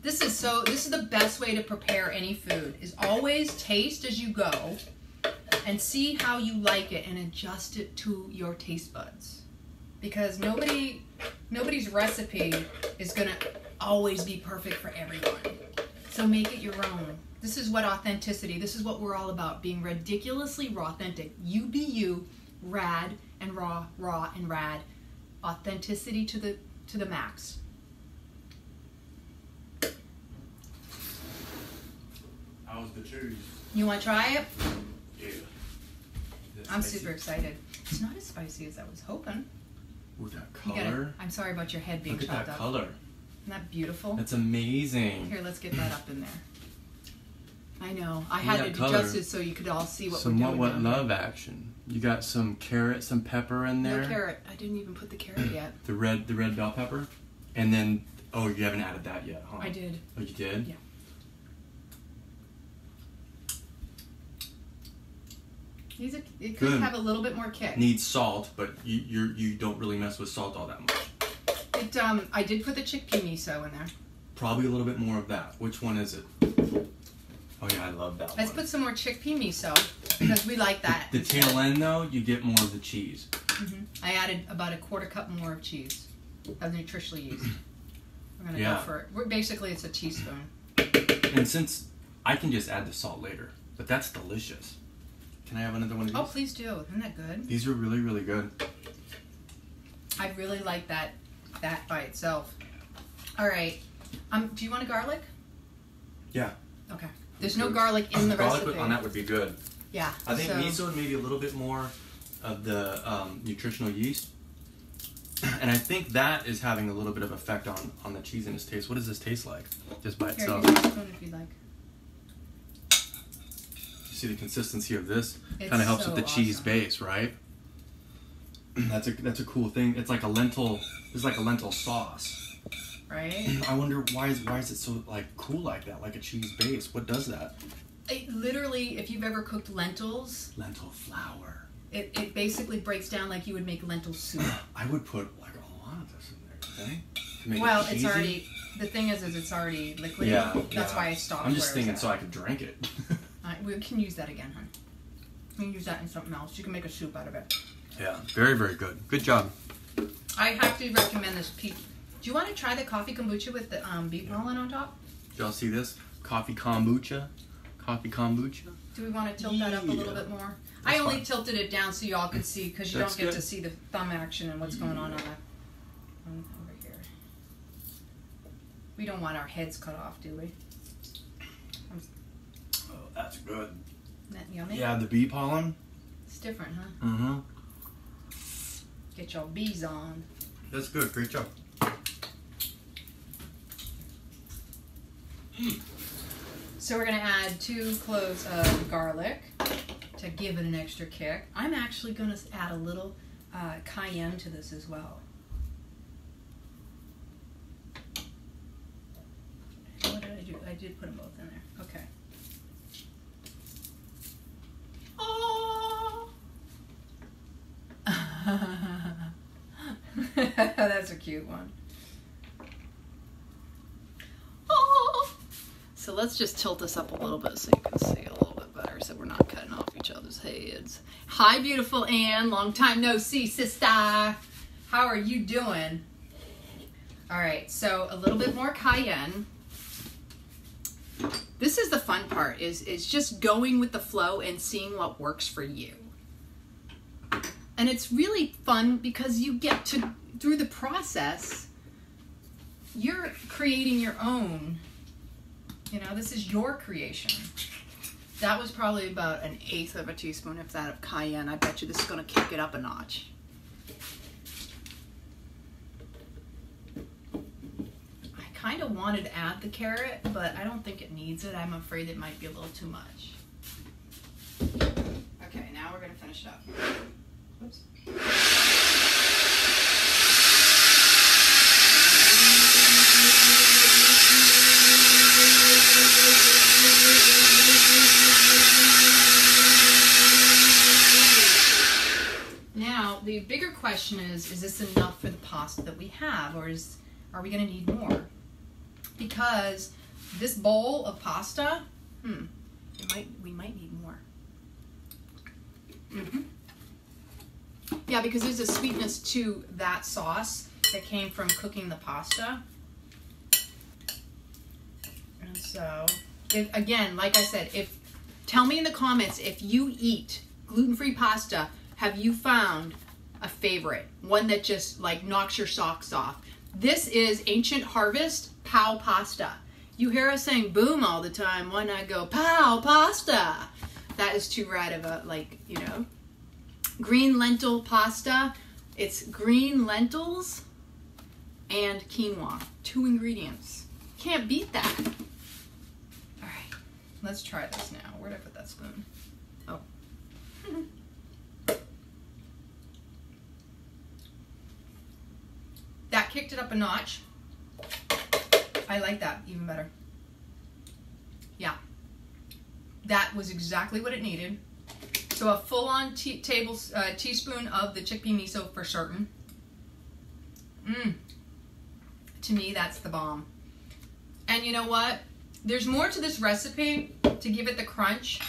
this is the best way to prepare any food, is always taste as you go and see how you like it and adjust it to your taste buds. Because nobody's recipe is gonna always be perfect for everyone. So make it your own. This is what authenticity, this is what we're all about, being ridiculously rawthentic. You be you, rad and raw and rad. Authenticity to the max. How's the cheese? You want to try it? Yeah. I'm super excited. It's not as spicy as I was hoping. Ooh, that color. I'm sorry about your head being chopped up. Look at that color. Isn't that beautiful? That's amazing. Here, let's get that up in there. I know. I had it adjusted so you could all see what we're doing. Somewhat love action. You got some carrot, some pepper in there. No carrot. I didn't even put the carrot yet. The red bell pepper, and then you haven't added that yet, huh? I did. Oh, you did? Yeah. It could have a little bit more kick. Needs salt, but you don't really mess with salt all that much. I did put the chickpea miso in there. Probably a little bit more of that. Which one is it? Oh yeah, I love that one. Let's put some more chickpea miso because we like that. The tail end though, you get more of the cheese. I added about a quarter cup more of cheese, of nutritional yeast. We're gonna go for it. Basically, it's a teaspoon. And since I can just add the salt later, but that's delicious. Can I have another one of these? Oh, please do. Isn't that good? These are really, really good. I really like that by itself. All right. Do you want a garlic? Yeah. Okay. There's no garlic in the recipe. Garlic on that would be good. Yeah. I think miso and maybe a little bit more of the nutritional yeast. And I think that is having a little bit of effect on the cheese and its taste. What does this taste like? Just by itself. Here, use a spoon if you'd like. You see the consistency of this? It's kind of helps so with the cheese awesome. base, right? That's a cool thing. It's like a lentil. It's like a lentil sauce. Right. I wonder why is it so like cool like that, like a cheese base? What does that? It literally, if you've ever cooked lentils, Lentil flour. it basically breaks down like you would make lentil soup. I would put like a lot of this in there, you think? To make Well, it it's cheesy? already. The thing is it's already liquid. Yeah. That's why I stopped. I'm just where it was thinking at. so I could drink it. We can use that again, hon. We can use that in something else. You can make a soup out of it. Yeah, very, very good. Good job. I have to recommend this peach. Do you want to try the coffee kombucha with the bee pollen on top? Did y'all see this? Coffee kombucha. Coffee kombucha. Do we want to tilt that up a little bit more? That's I only fine. tilted it down so y'all could see because you That's don't get good. to see the thumb action and what's going on over here. We don't want our heads cut off, do we? Oh, that's good. Isn't that yummy? Yeah, the bee pollen. It's different, huh? Mm-hmm. Get your bees on. That's good. Great job. So we're going to add 2 cloves of garlic to give it an extra kick. I'm actually going to add a little cayenne to this as well. What did I do? I did put them both in there. Okay. Oh! That's a cute one. Oh! So let's just tilt this up a little bit so you can see a little bit better so we're not cutting off each other's heads. Hi, beautiful Ann. Long time no see, sister. How are you doing? All right, so a little bit more cayenne. This is the fun part, is just going with the flow and seeing what works for you. And it's really fun because you get to, through the process, you're creating your own. You know, this is your creation. That was probably about 1/8 of a teaspoon, if that, of cayenne. I bet you this is going to kick it up a notch. I kind of wanted to add the carrot, but I don't think it needs it. I'm afraid it might be a little too much. Okay, now we're going to finish it up. Oops. Now, the bigger question is this enough for the pasta that we have, or are we going to need more? Because this bowl of pasta, we might need more. Yeah, because there's a sweetness to that sauce that came from cooking the pasta. And so, again, like I said, tell me in the comments if you eat gluten-free pasta, have you found a favorite? One that just like knocks your socks off. This is Ancient Harvest Pow Pasta. You hear us saying boom all the time. Why not go pow pasta? That is too rad of a, like, you know. Green lentil pasta. It's green lentils and quinoa. 2 ingredients. Can't beat that. All right, let's try this now. Where'd I put that spoon? Oh. That kicked it up a notch. I like that even better. Yeah. That was exactly what it needed. So a full-on teaspoon of the chickpea miso for certain. To me, that's the bomb. And you know what? There's more to this recipe to give it the crunch.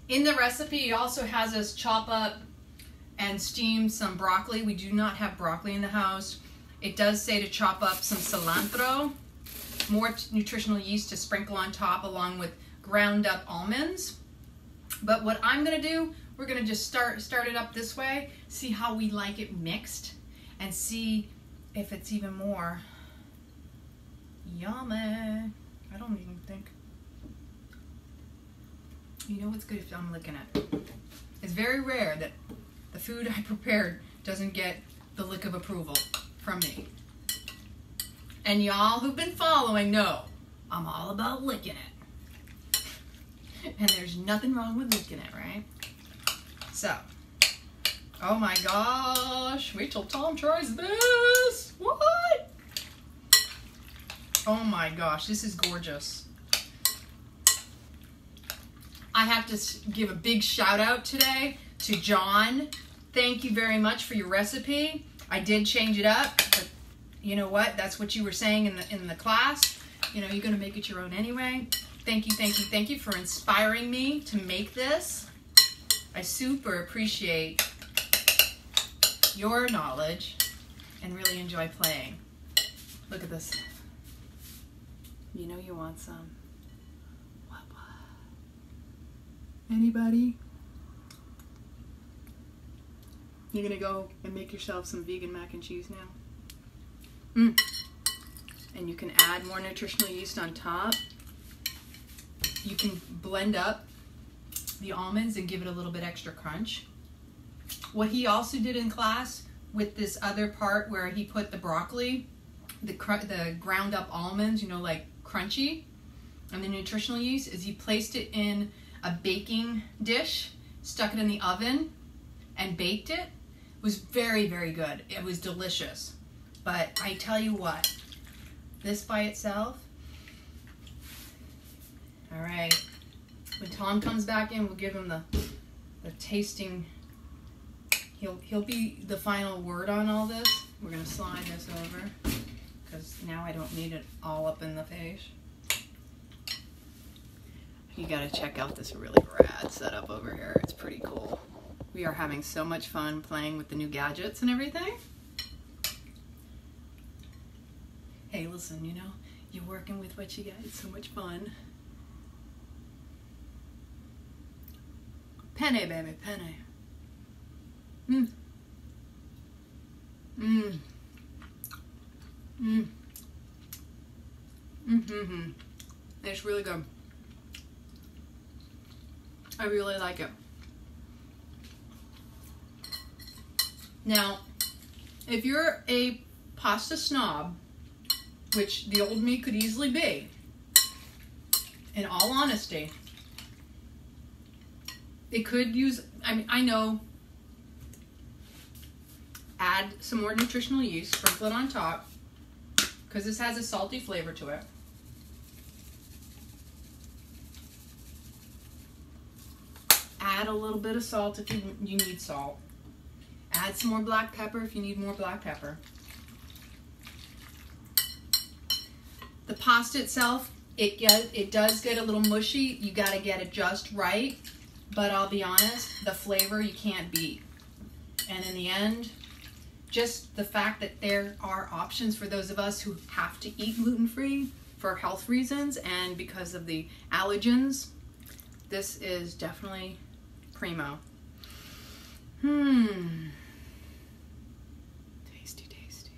In the recipe, it also has us chop up and steam some broccoli. We do not have broccoli in the house. It does say to chop up some cilantro, more nutritional yeast to sprinkle on top along with ground up almonds. But what I'm gonna do, we're gonna just start it up this way, see how we like it mixed, and see if it's even more yummy. I don't even think. You know what's good if I'm looking at? It's very rare that the food I prepared doesn't get the lick of approval from me. And y'all who've been following know I'm all about licking it. And there's nothing wrong with licking it, right? So, oh my gosh, wait till Tom tries this. What? Oh my gosh, this is gorgeous. I have to give a big shout out today to John. Thank you very much for your recipe. I did change it up, but you know what? That's what you were saying in the class. You know, you're gonna make it your own anyway. Thank you, thank you, thank you for inspiring me to make this. I super appreciate your knowledge and really enjoy playing. Look at this. You know you want some. What? Anybody? You're gonna go and make yourself some vegan mac and cheese now? And you can add more nutritional yeast on top. You can blend up the almonds and give it a little bit extra crunch. What he also did in class with this other part where he put the broccoli, the ground up almonds, you know, like crunchy, and the nutritional yeast, is he placed it in a baking dish, stuck it in the oven, and baked it. It was very, very good. It was delicious. But I tell you what, this by itself, all right, when Tom comes back in, we'll give him the tasting. He'll be the final word on all this. We're gonna slide this over because now I don't need it all up in the face. You gotta check out this really rad setup over here. It's pretty cool. We are having so much fun playing with the new gadgets and everything. Hey, listen, you know, you're working with what you got. It's so much fun. Penne, baby, penne. Mmm. Mmm. Mmm. Mm-hmm. It's really good. I really like it. Now, if you're a pasta snob, which the old me could easily be, in all honesty, it could use, I know, add some more nutritional yeast, sprinkle it on top, because this has a salty flavor to it. Add a little bit of salt if you need salt. Add some more black pepper if you need more black pepper. The pasta itself, it does get a little mushy. You got to get it just right. But I'll be honest, the flavor you can't beat. And in the end, just the fact that there are options for those of us who have to eat gluten-free for health reasons and because of the allergens, this is definitely primo. Tasty, tasty.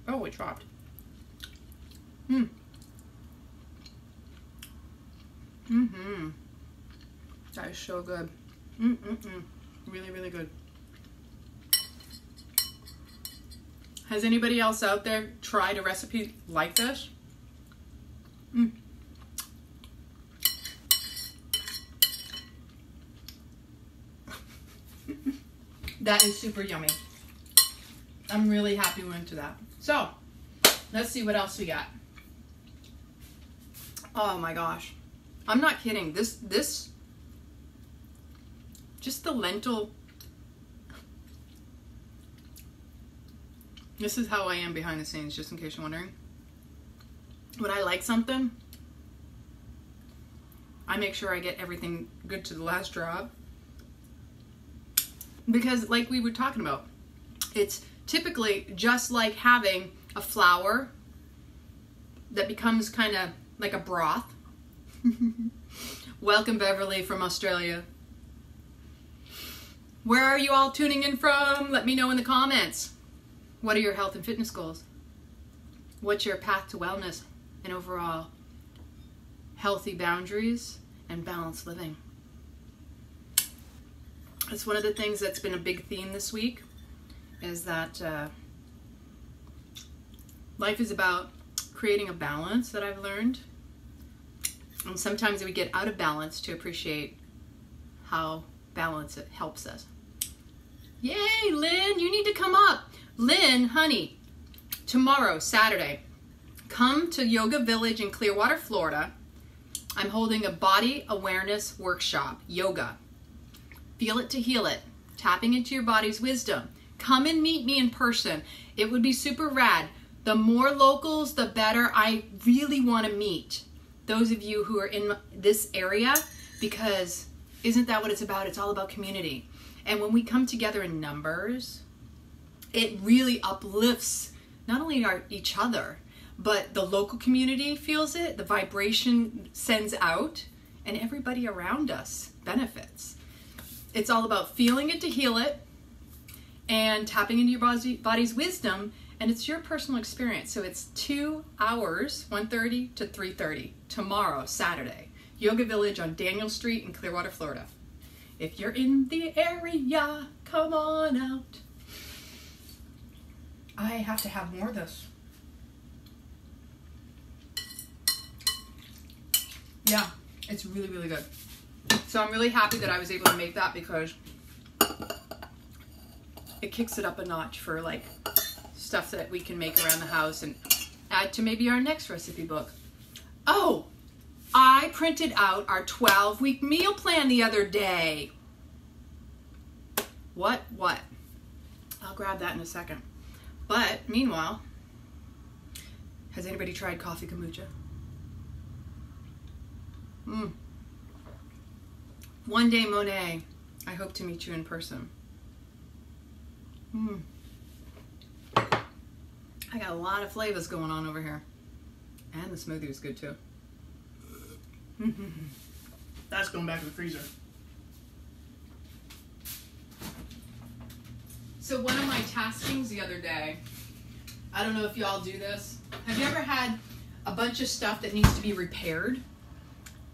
Oh, it dropped. That is so good. Really, really good. Has anybody else out there tried a recipe like this? That is super yummy. I'm really happy we went to that. So, let's see what else we got. Oh my gosh. I'm not kidding. This, just the lentil. This is how I am behind the scenes, just in case you're wondering. When I like something, I make sure I get everything good to the last drop. Because like we were talking about, it's typically just like having a flour that becomes kind of like a broth. Welcome, Beverly from Australia. Where are you all tuning in from? Let me know in the comments. What are your health and fitness goals? What's your path to wellness and overall healthy boundaries and balanced living? It's one of the things that's been a big theme this week, is that life is about creating a balance, that I've learned. And sometimes we get out of balance to appreciate how balance it helps us. Yay, Lynn, you need to come up. Lynn, honey, tomorrow, Saturday, come to Yoga Village in Clearwater, Florida. I'm holding a body awareness workshop, yoga. Feel it to heal it, tapping into your body's wisdom. Come and meet me in person. It would be super rad. The more locals, the better. I really want to meet those of you who are in this area, because isn't that what it's about? It's all about community. And when we come together in numbers, it really uplifts not only each other, but the local community feels it, the vibration sends out, and everybody around us benefits. It's all about feeling it to heal it and tapping into your body's wisdom, and it's your personal experience. So it's 2 hours, 1:30 to 3:30, tomorrow, Saturday. Yoga Village on Daniel Street in Clearwater, Florida. If you're in the area, come on out. I have to have more of this. Yeah, it's really, really good. So I'm really happy that I was able to make that, because it kicks it up a notch for like stuff that we can make around the house and add to maybe our next recipe book. Oh, I printed out our 12-week meal plan the other day. What? I'll grab that in a second. But meanwhile, has anybody tried coffee kombucha? One day, Monet, I hope to meet you in person. I got a lot of flavors going on over here. And the smoothie was good too. That's going back to the freezer. So one of my taskings the other day, I don't know if y'all do this. Have you ever had a bunch of stuff that needs to be repaired?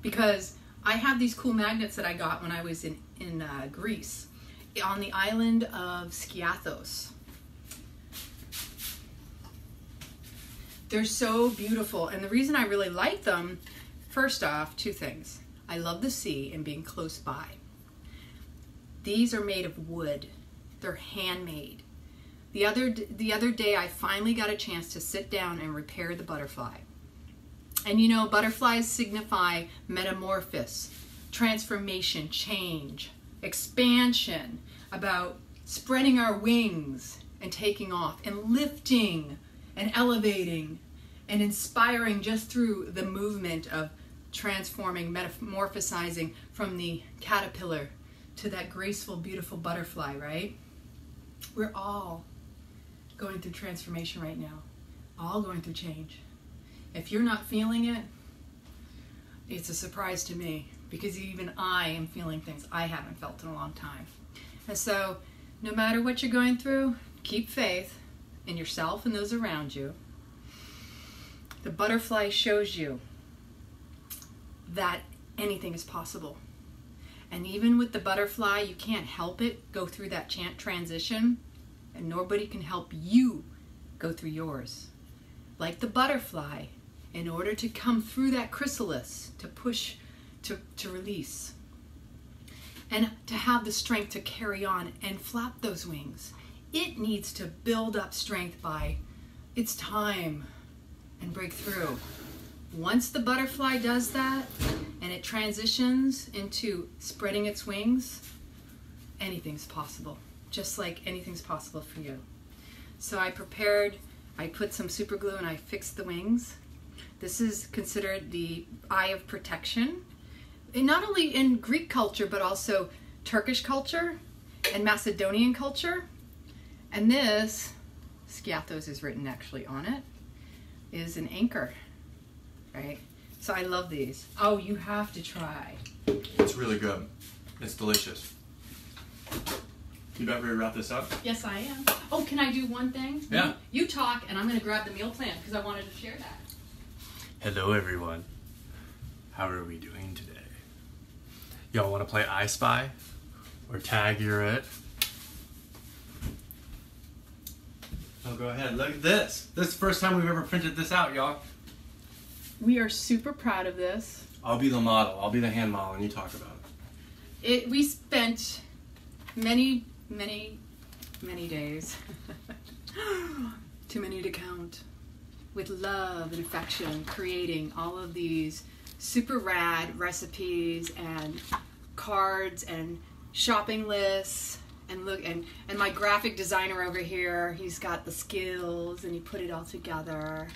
Because I have these cool magnets that I got when I was in Greece, on the island of Skiathos. They're so beautiful, and the reason I really like them, first off, 2 things. I love the sea and being close by. These are made of wood. They're handmade. The other day, I finally got a chance to sit down and repair the butterfly. And you know, butterflies signify metamorphosis, transformation, change, expansion, about spreading our wings and taking off and lifting and elevating and inspiring just through the movement of transforming, metamorphosizing from the caterpillar to that graceful, beautiful butterfly, right? We're all going through transformation right now, all going through change. If you're not feeling it, it's a surprise to me, because even I am feeling things I haven't felt in a long time. And so, no matter what you're going through, keep faith in yourself and those around you. The butterfly shows you that anything is possible. And even with the butterfly, you can't help it go through that transition, and nobody can help you go through yours. Like the butterfly, in order to come through that chrysalis, to push, to release, and to have the strength to carry on and flap those wings, it needs to build up strength by its time and break through. Once the butterfly does that and it transitions into spreading its wings, anything's possible, just like anything's possible for you. So I put some super glue and I fixed the wings. This is considered the eye of protection. And not only in Greek culture, but also Turkish culture and Macedonian culture. And this, skiathos is written actually on it, is an anchor, right? So I love these. Oh, you have to try. It's really good. It's delicious. You about ready to wrap this up? Yes, I am. Oh, can I do one thing? Yeah. You talk, and I'm going to grab the meal plan because I wanted to share that. Hello, everyone. How are we doing today? Y'all want to play I Spy? Or Tag You're It? Oh, go ahead. Look at this. This is the first time we've ever printed this out, y'all. We are super proud of this. I'll be the model. I'll be the hand model, and you talk about it. We spent many days, too many to count, with love and affection, creating all of these super rad recipes and cards and shopping lists. And look, and my graphic designer over here, he's got the skills and he put it all together.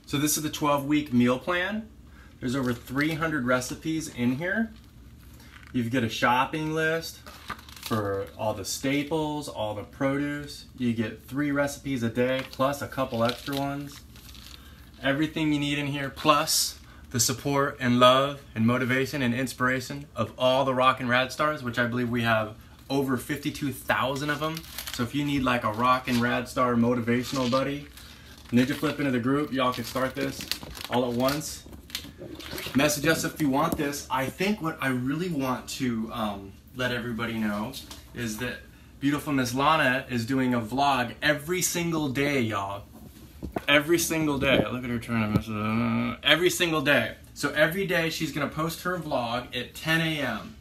So this is the 12-week meal plan. There's over 300 recipes in here. You get a shopping list for all the staples, all the produce. You get 3 recipes a day, plus a couple extra ones. Everything you need in here, plus the support and love and motivation and inspiration of all the rock and rad stars, which I believe we have over 52,000 of them. So if you need like a rock and rad star motivational buddy, ninja flip into the group, y'all can start this all at once. Message us if you want this. I think what I really want to let everybody know is that beautiful Miss Lana is doing a vlog every single day, y'all. Every single day. Look at her trying to mess it up. Every single day. So every day she's going to post her vlog at 10 a.m.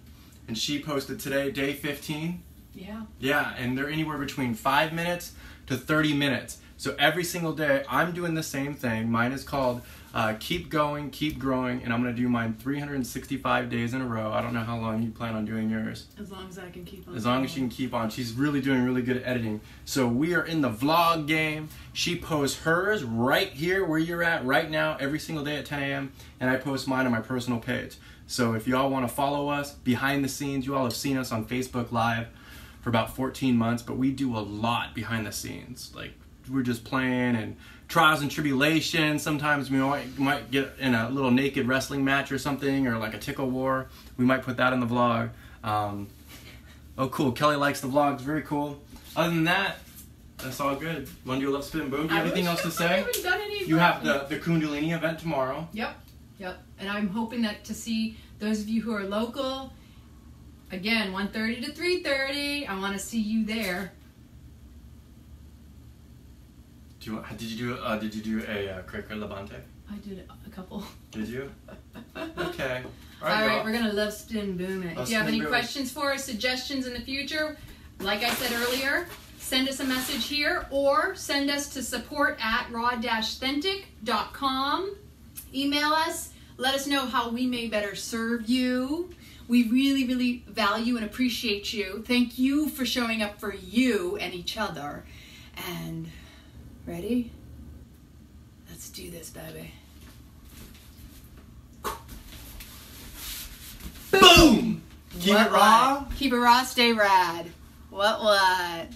And she posted today, day 15. Yeah. Yeah, and they're anywhere between 5 minutes to 30 minutes. So every single day, I'm doing the same thing. Mine is called Keep Going, Keep Growing, and I'm going to do mine 365 days in a row. I don't know how long you plan on doing yours. As long as I can keep on. As long as she can keep on. She's really doing really good at editing. So we are in the vlog game. She posts hers right here where you're at right now every single day at 10 a.m. And I post mine on my personal page. So if y'all want to follow us behind the scenes, you all have seen us on Facebook Live for about 14 months, but we do a lot behind the scenes. Like, we're just playing and trials and tribulations. Sometimes we might get in a little naked wrestling match or something, or like a tickle war. We might put that in the vlog. Oh, cool. Kelly likes the vlogs. Very cool. Other than that, that's all good. Want to do a love spin boom? Do you have anything else to say? I haven't done any. You have the Kundalini event tomorrow. Yep. And I'm hoping that to see those of you who are local, again, 1:30 to 3:30. I want to see you there. Did you do a Cracker Levante? I did a couple. Did you? Okay. All right, we're gonna love spin boom it. If you have any boom. questions for us, suggestions in the future, like I said earlier, send us a message here or send us to support@raw-thentic.com. Email us. Let us know how we may better serve you. We really, really value and appreciate you. Thank you for showing up for you and each other. And ready? Let's do this, baby. Boom! Keep it raw. Keep it raw, stay rad. What?